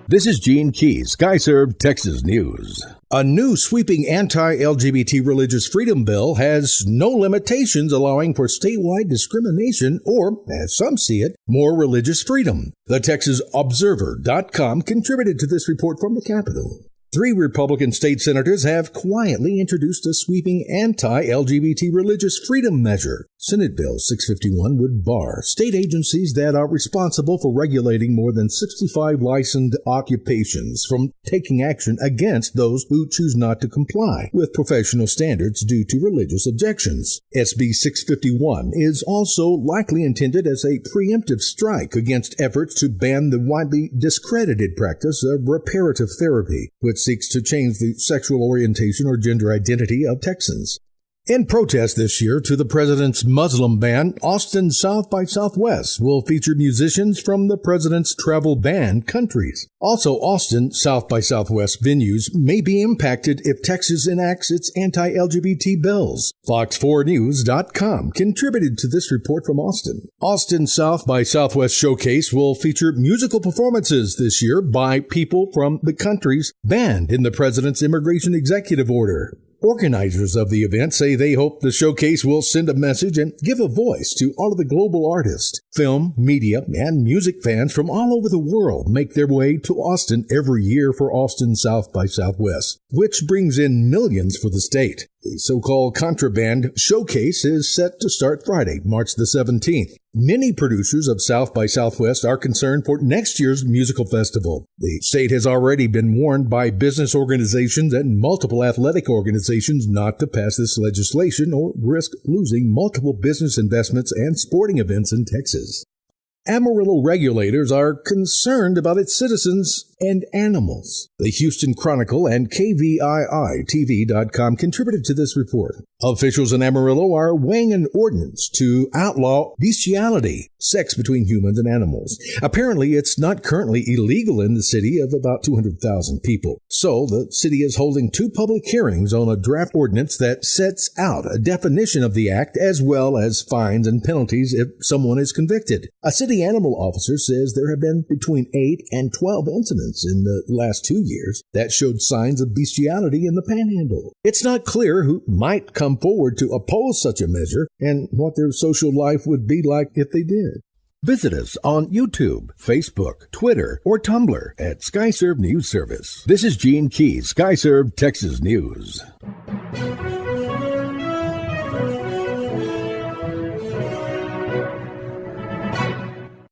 This is Gene Keys, Skyserve, Texas News. A new sweeping anti-LGBT religious freedom bill has no limitations allowing for statewide discrimination or, as some see it, more religious freedom. The TexasObserver.com contributed to this report from the Capitol. 3 Republican state senators have quietly introduced a sweeping anti-LGBT religious freedom measure. Senate Bill 651 would bar state agencies that are responsible for regulating more than 65 licensed occupations from taking action against those who choose not to comply with professional standards due to religious objections. SB 651 is also likely intended as a preemptive strike against efforts to ban the widely discredited practice of reparative therapy, which seeks to change the sexual orientation or gender identity of Texans. In protest this year to the president's Muslim ban, Austin South by Southwest will feature musicians from the president's travel ban countries. Also, Austin South by Southwest venues may be impacted if Texas enacts its anti-LGBT bills. Fox4News.com contributed to this report from Austin. Austin South by Southwest Showcase will feature musical performances this year by people from the countries banned in the president's immigration executive order. Organizers of the event say they hope the showcase will send a message and give a voice to all of the global artists. Film, media, and music fans from all over the world make their way to Austin every year for Austin South by Southwest, which brings in millions for the state. The so-called Contraband Showcase is set to start Friday, March the 17th. Many producers of South by Southwest are concerned for next year's musical festival. The state has already been warned by business organizations and multiple athletic organizations not to pass this legislation or risk losing multiple business investments and sporting events in Texas. Amarillo regulators are concerned about its citizens and animals. The Houston Chronicle and KVII-TV.com contributed to this report. Officials in Amarillo are weighing an ordinance to outlaw bestiality, sex between humans and animals. Apparently, it's not currently illegal in the city of about 200,000 people. So, the city is holding 2 public hearings on a draft ordinance that sets out a definition of the act as well as fines and penalties if someone is convicted. A city animal officer says there have been between 8 and 12 incidents in the last 2 years that showed signs of bestiality in the Panhandle. It's not clear who might come forward to oppose such a measure and what their social life would be like if they did. Visit us on YouTube, Facebook, Twitter, or Tumblr at Skyserve News Service. This is Gene Keys, Skyserve, Texas News.